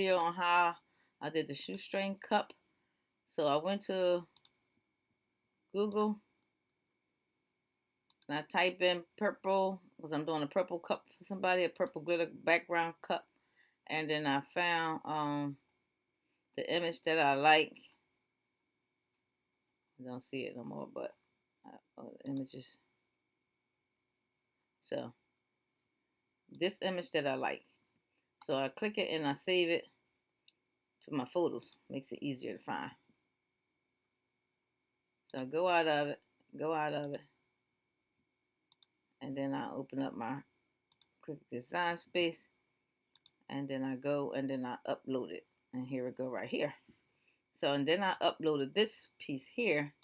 video on how I did the shoestring cup. So I went to Google and I type in purple because I'm doing a purple cup for somebody, a purple glitter background cup, and then I found the image that I like. I don't see it no more, but the images. So this image that I like. So I click it and I save it to my photos. Makes it easier to find. So I go out of it, and then I open up my quick design space, and then I go and then I upload it. And here we go right here. So and then I uploaded this piece here,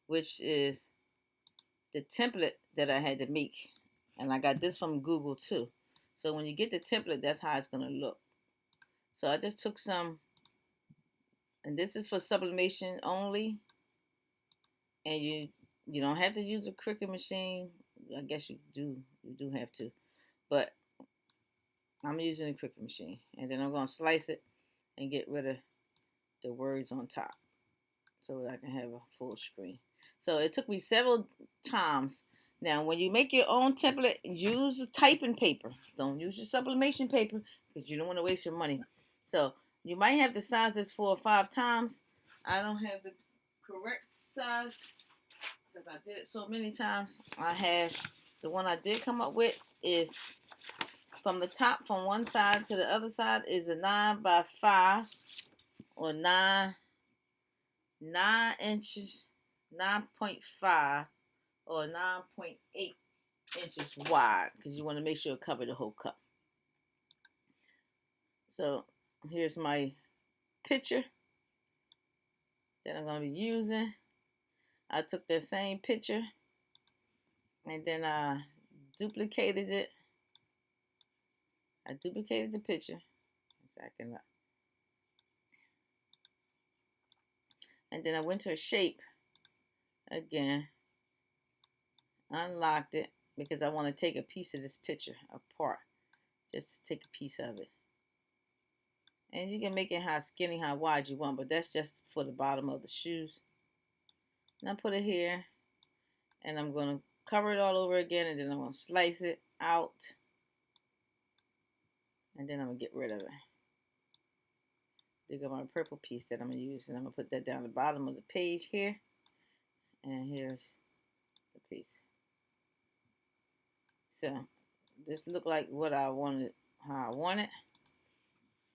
which is the template that I had to make. And I got this from Google too. So when you get the template, that's how it's gonna look. So I just took some, and this is for sublimation only. And you don't have to use a Cricut machine. I guess you do have to, but I'm using a Cricut machine. And then I'm gonna slice it and get rid of the words on top so that I can have a full screen. So it took me several times. Now, when you make your own template, use typing paper. Don't use your sublimation paper because you don't want to waste your money. So you might have to size this 4 or 5 times. I don't have the correct size because I did it so many times. I have the one I did come up with is from the top, from one side to the other side, is a 9 by 5 or 9 inches, 9.5 or 9.8 inches wide because you want to make sure it covers the whole cup. So here's my picture that I'm going to be using. I took that same picture and then I duplicated it. I duplicated the picture. And then I went to a shape again, unlocked it because I want to take a piece of this picture apart, just to take a piece of it. And you can make it how skinny, how wide you want, but that's just for the bottom of the shoes. And I put it here, and I'm going to cover it all over again, and then I'm going to slice it out, and then I'm going to get rid of it. Dig up my purple piece that I'm going to use, and I'm going to put that down the bottom of the page here. And here's the piece. So this looked like what I wanted, how I want it.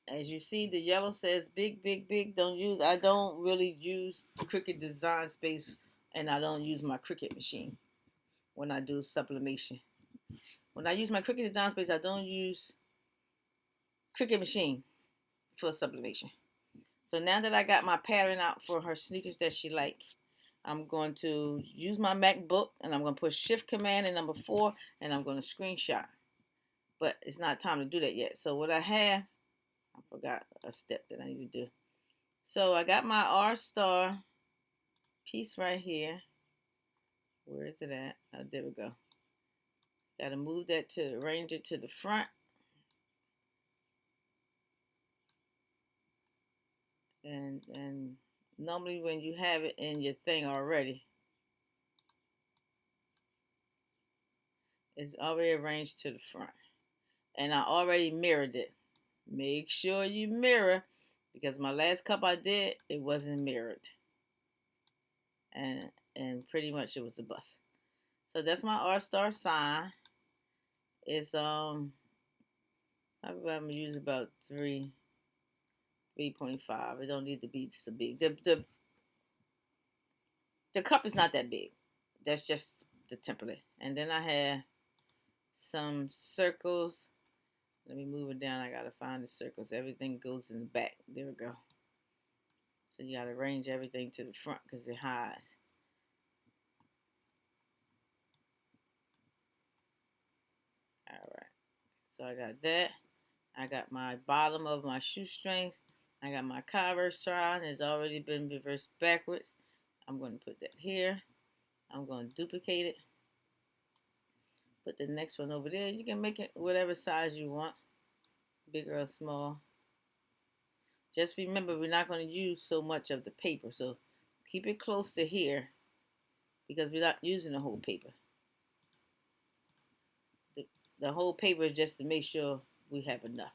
As you see, the yellow says big, big, big. I don't really use the Cricut Design Space, and I don't use my Cricut machine when I do sublimation. When I use my Cricut Design Space, I don't use Cricut machine for sublimation. So now that I got my pattern out for her sneakers that she like, I'm going to use my MacBook, and I'm going to push Shift Command and number 4, and I'm going to screenshot. But it's not time to do that yet. So what I have, I forgot a step that I need to do. So I got my R star piece right here. Where is it at? Oh, there we go. Got to move that to arrange it to the front. And normally when you have it in your thing already, it's already arranged to the front. And I already mirrored it. Make sure you mirror, because my last cup I did, it wasn't mirrored. And pretty much it was a bust. So that's my R star sign. It's I'm gonna use about 3.5. It don't need to be so big. The cup is not that big. That's just the template. And then I have some circles. Let me move it down. I gotta find the circles. Everything goes in the back. There we go. So you gotta arrange everything to the front because it hides. Alright. So I got that. I got my bottom of my shoestrings. I got my Converse sign. It's already been reversed backwards. I'm going to put that here. I'm going to duplicate it. Put the next one over there. You can make it whatever size you want, big or small. Just remember, we're not going to use so much of the paper. So keep it close to here because we're not using the whole paper. The whole paper is just to make sure we have enough.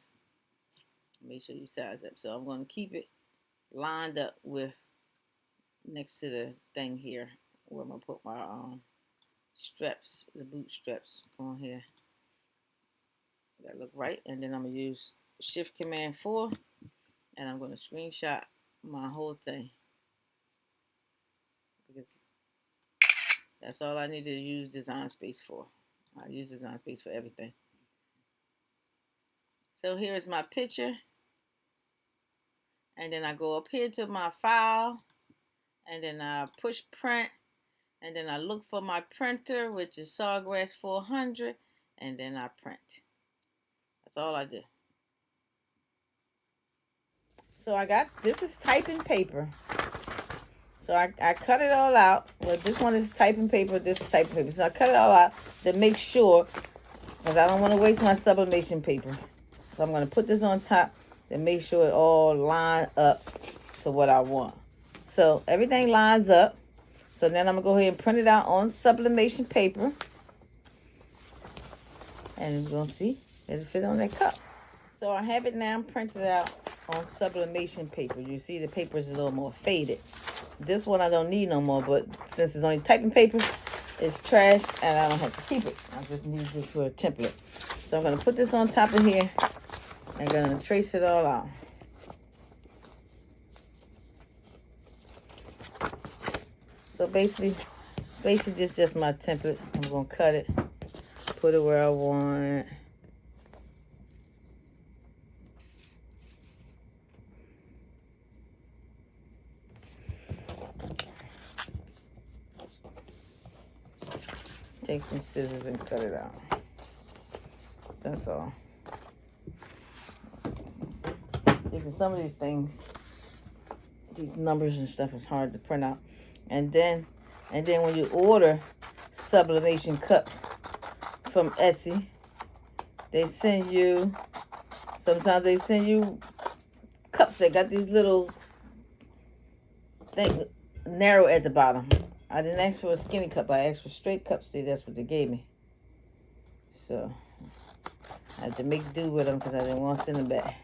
Make sure you size up. So I'm going to keep it lined up with next to the thing here where I'm going to put my straps, the boot straps on here. That look right. And then I'm going to use Shift Command 4 and I'm going to screenshot my whole thing because that's all I need to use Design Space for. I use Design Space for everything. So here's my picture. And then I go up here to my file. And then I push print. And then I look for my printer, which is Sawgrass 400. And then I print. That's all I do. So I got, this is typing paper. So I cut it all out. Well, this one is typing paper, this is typing paper. So I cut it all out to make sure, because I don't want to waste my sublimation paper. So I'm going to put this on top to make sure it all lines up to what I want. So everything lines up. So then I'm going to go ahead and print it out on sublimation paper. And you're going to see it'll fit on that cup. So I have it now printed out on sublimation paper. You see the paper is a little more faded. This one I don't need no more, but since it's only typing paper, it's trash and I don't have to keep it. I just need this for a template. So I'm going to put this on top of here. I'm going to trace it all out. So basically this is just my template. I'm going to cut it, put it where I want. Take some scissors and cut it out. That's all. See, because some of these things, these numbers and stuff is hard to print out. And then when you order sublimation cups from Etsy, they send you, sometimes they send you cups that got these little things narrow at the bottom. I didn't ask for a skinny cup. I asked for straight cups. That's what they gave me. So I had to make do with them because I didn't want to send them back.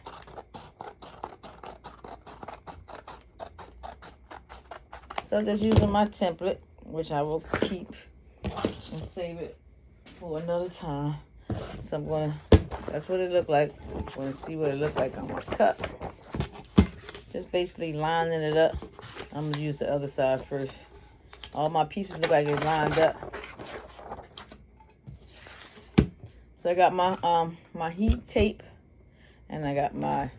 So I'm just using my template, which I will keep and save it for another time. So I'm going to, that's what it looked like. I'm going to see what it looked like on my cup. Just basically lining it up. I'm going to use the other side first. All my pieces look like it's lined up. So I got my my heat tape, and I got my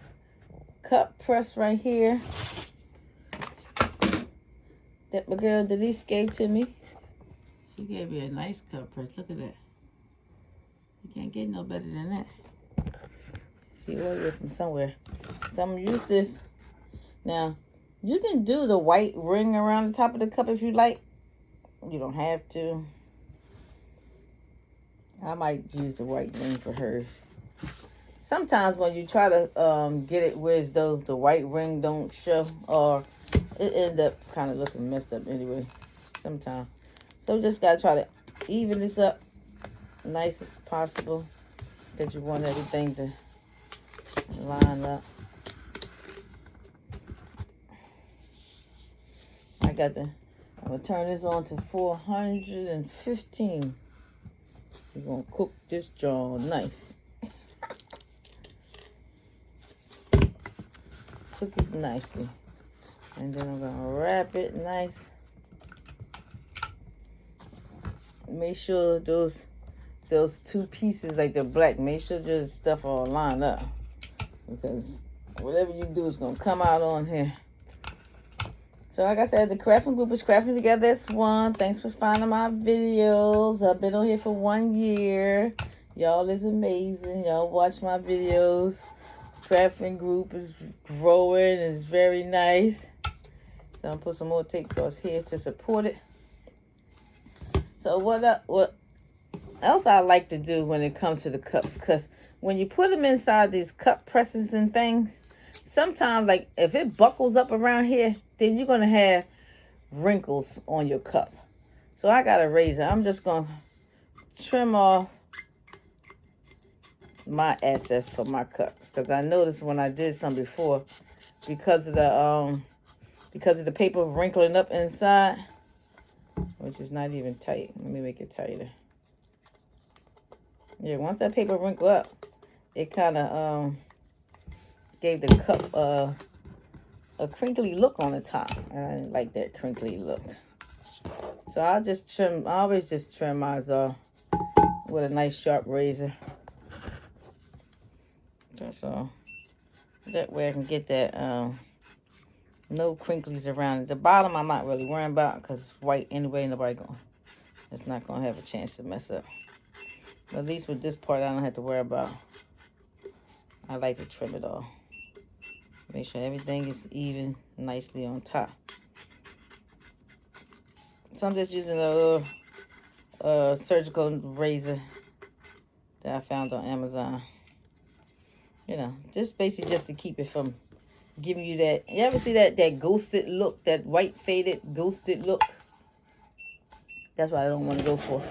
cup press right here that my girl Denise gave to me. She gave me a nice cup press. Look at that. You can't get no better than that. She ordered it from somewhere. So I'm gonna use this. Now, you can do the white ring around the top of the cup if you like. You don't have to. I might use the white ring for hers. Sometimes when you try to get it where as though the white ring don't show, or it end up kind of looking messed up anyway. Sometimes. So just got to try to even this up nice as possible because you want everything to line up. I'm going to turn this on to 415. We're going to cook this jaw nice. Cook it nicely. And then I'm going to wrap it nice. Make sure those two pieces, like the black, make sure your stuff all lined up. Because whatever you do is going to come out on here. So like I said, the crafting group is crafting together as one. Thanks for finding my videos. I've been on here for 1 year. Y'all is amazing. Y'all watch my videos. Crafting group is growing. It's very nice. So I'm going to put some more tape across here to support it. So what else I like to do when it comes to the cups? Because when you put them inside these cup presses and things, sometimes, like, if it buckles up around here, then you're going to have wrinkles on your cup. So I got a razor. I'm just going to trim off my excess for my cups. Because I noticed when I did some before, because of the paper wrinkling up inside, which is not even tight. Let me make it tighter. Yeah, once that paper wrinkled up, it kind of gave the cup a crinkly look on the top. And I didn't like that crinkly look. So I'll just trim, I always just trim mine off with a nice sharp razor. So that way I can get that no crinklies around it. The bottom I'm not really worrying about because it's white anyway. It's not gonna have a chance to mess up. But at least with this part I don't have to worry about. I like to trim it all. Make sure everything is even nicely on top. So I'm just using a surgical razor that I found on Amazon. You know, just basically just to keep it from giving you that. You ever see that ghosted look, that white faded ghosted look? That's what I don't want to go for.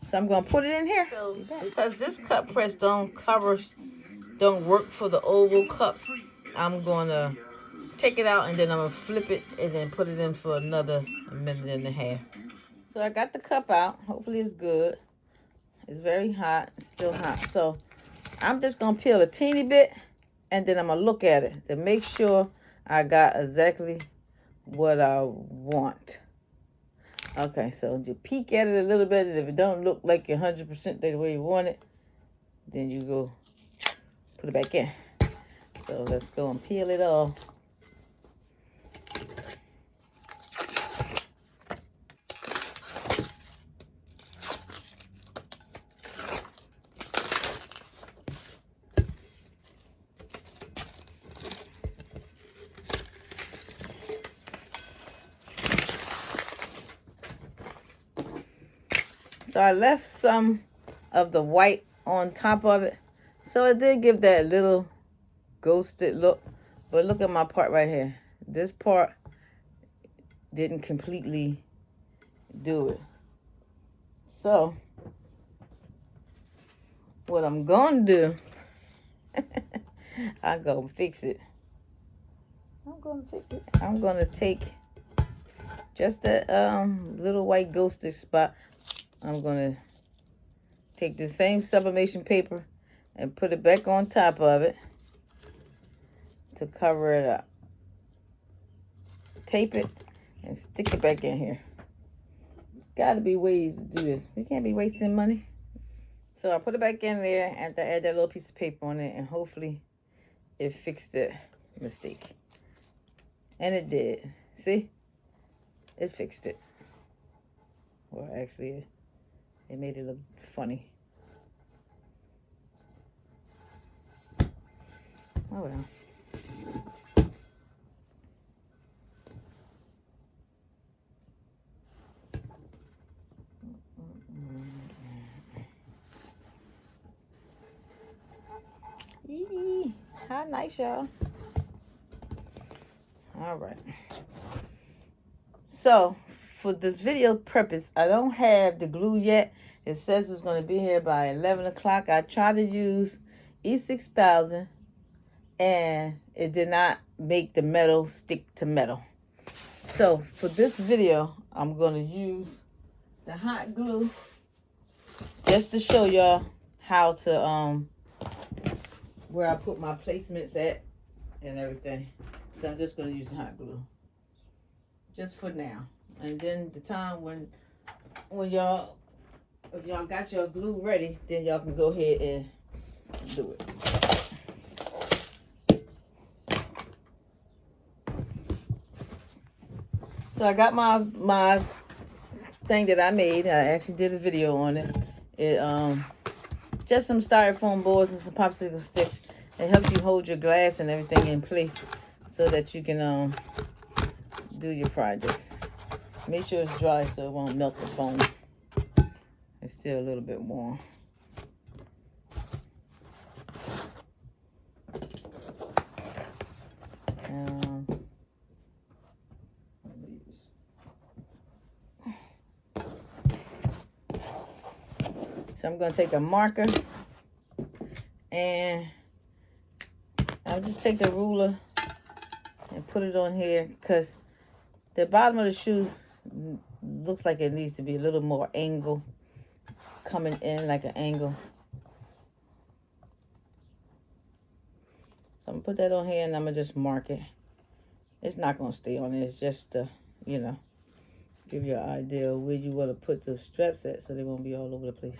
So I'm gonna put it in here. So because this cup press don't work for the oval cups, I'm gonna take it out and then I'm gonna flip it and then put it in for another minute and a half. So I got the cup out. Hopefully it's good. It's very hot. It's still hot. So I'm just gonna peel a teeny bit and then I'm gonna look at it to make sure I got exactly what I want. Okay, so you peek at it a little bit, and if it don't look like 100% the way you want it, then you go put it back in. So let's go and peel it off. So I left some of the white on top of it. So it did give that little ghosted look. But look at my part right here. This part didn't completely do it. So what I'm going to do, I'm going to fix it. I'm going to take just that little white ghosted spot. I'm going to take the same sublimation paper and put it back on top of it to cover it up. Tape it and stick it back in here. There's got to be ways to do this. We can't be wasting money. So I put it back in there and I add that little piece of paper on it, and hopefully it fixed the mistake. And it did. See? It fixed it. Well, actually, it made it look funny. Oh well. Yee, how nice, y'all. All right. So for this video purpose, I don't have the glue yet. It says it's going to be here by 11 o'clock. I tried to use E6000 and it did not make the metal stick to metal. So for this video, I'm going to use the hot glue just to show y'all how to where I put my placements at and everything. So I'm just going to use the hot glue just for now. And then the time when y'all, if y'all got your glue ready, then y'all can go ahead and do it. So I got my thing that I made. I actually did a video on it. It just some styrofoam boards and some popsicle sticks. It helps you hold your glass and everything in place so that you can do your projects. Make sure it's dry so it won't melt the foam. It's still a little bit warm. So I'm going to take a marker and I'll just take the ruler and put it on here because the bottom of the shoe looks like it needs to be a little more angle, coming in like an angle. So I'm going to put that on here and I'm going to just mark it. It's not going to stay on there. It's just to, you know, give you an idea of where you want to put the straps at so they won't be all over the place.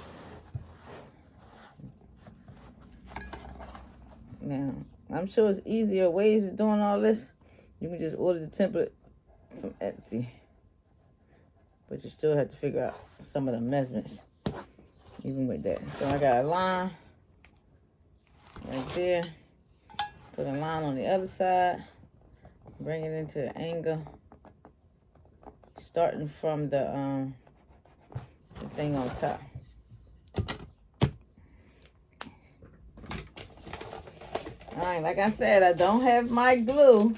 Now, I'm sure it's easier ways of doing all this. You can just order the template from Etsy. But you still have to figure out some of the measurements, even with that. So I got a line right there. Put a line on the other side. Bring it into an angle. Starting from the thing on top. Alright, like I said, I don't have my glue.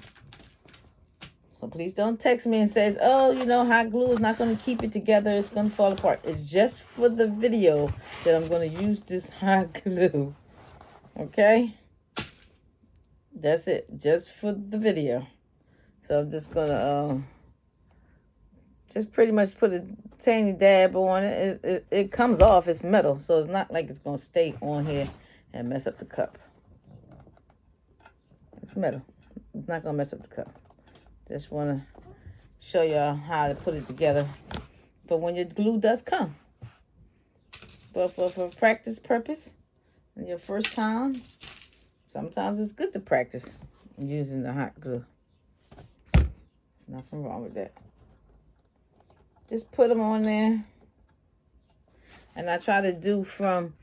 So please don't text me and say, oh, you know, hot glue is not going to keep it together. It's going to fall apart. It's just for the video that I'm going to use this hot glue. Okay? That's it. Just for the video. So I'm just going to just pretty much put a tiny dab on it. It comes off. It's metal. So it's not like it's going to stay on here and mess up the cup. It's metal. It's not going to mess up the cup. Just want to show y'all how to put it together for when your glue does come. But for practice purpose, and your first time, sometimes it's good to practice using the hot glue. Nothing wrong with that. Just put them on there. And I try to do from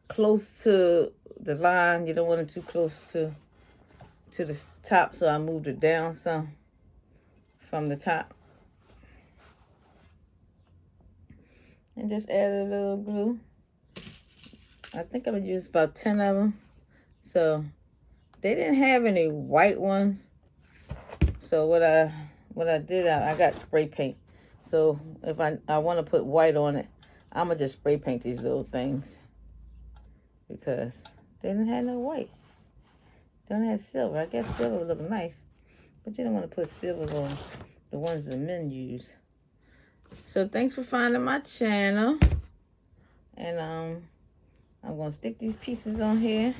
close to the line. You don't want it too close to the top, so I moved it down some from the top. And just add a little glue. I think I'm gonna use about 10 of them. So they didn't have any white ones. So what I did, I got spray paint. So if I want to put white on it, I'm gonna just spray paint these little things because they didn't have no white. Don't have silver. I guess silver would look nice, but you don't want to put silver on the ones the men use. So thanks for finding my channel. And I'm going to stick these pieces on here.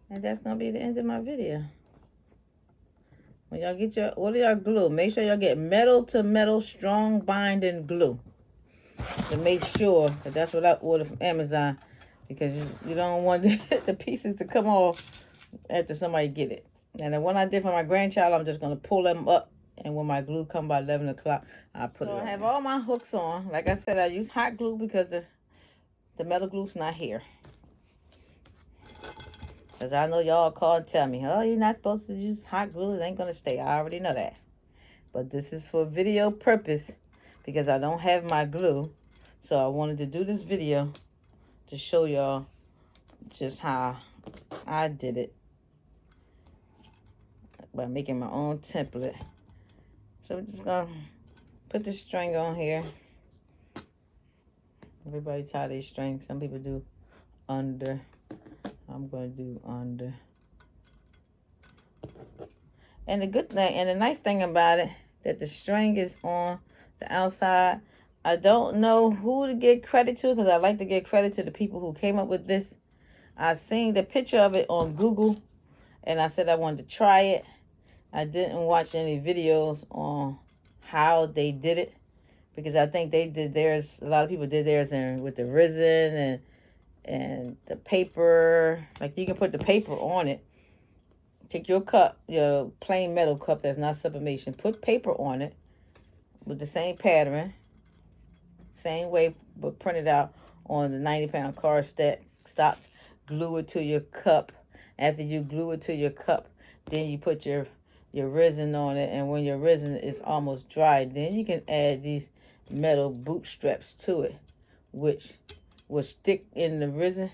And that's going to be the end of my video. When y'all get order your glue, make sure y'all get metal to metal strong binding glue. To make sure that that's what I ordered from Amazon. Because you don't want the pieces to come off after somebody get it. And the one I did for my grandchild, I'm just going to pull them up. And when my glue come by 11 o'clock, I'll put it on. I have all my hooks on. Like I said, I use hot glue because the metal glue's not here. Because I know y'all call and tell me, oh, you're not supposed to use hot glue. It ain't going to stay. I already know that. But this is for video purpose because I don't have my glue. So I wanted to do this video to show y'all just how I did it by making my own template. So we're just gonna put the string on here. Everybody tie their string. Some people do under. I'm gonna do under. And the good thing and the nice thing about it that the string is on the outside. I don't know who to give credit to because I like to give credit to the people who came up with this. I seen the picture of it on Google and I said I wanted to try it. I didn't watch any videos on how they did it because I think they did theirs. A lot of people did theirs with the resin and the paper. Like you can put the paper on it. Take your cup, your plain metal cup that's not sublimation. Put paper on it with the same pattern. Same way, but print it out on the 90-pound cardstock. Glue it to your cup. After you glue it to your cup, then you put your resin on it. And when your resin is almost dry, then you can add these metal bootstraps to it, which will stick in the resin.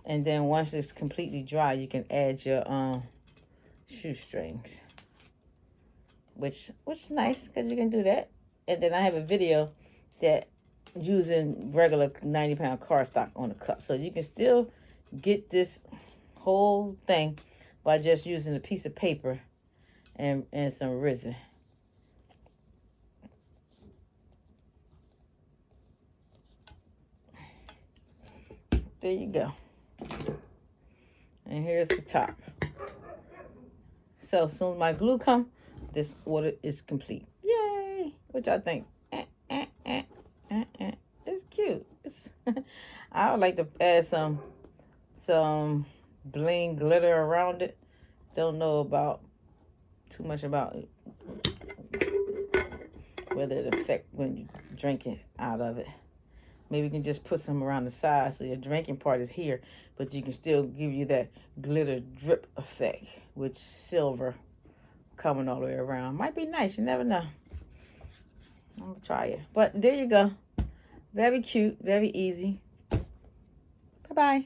And then once it's completely dry, you can add your shoestrings, which is nice because you can do that. And then I have a video that using regular 90-pound cardstock on the cup. So you can still get this whole thing by just using a piece of paper and some resin. There you go. And here's the top. So as soon as my glue comes, this order is complete. Yay! What y'all think? It's cute. I would like to add some bling glitter around it. Don't know about too much about it, whether it affect when you drink it out of it. Maybe you can just put some around the side so your drinking part is here, but you can still give you that glitter drip effect with silver coming all the way around. Might be nice, you never know. I'm gonna try it. But there you go. Very cute, very easy. Bye-bye.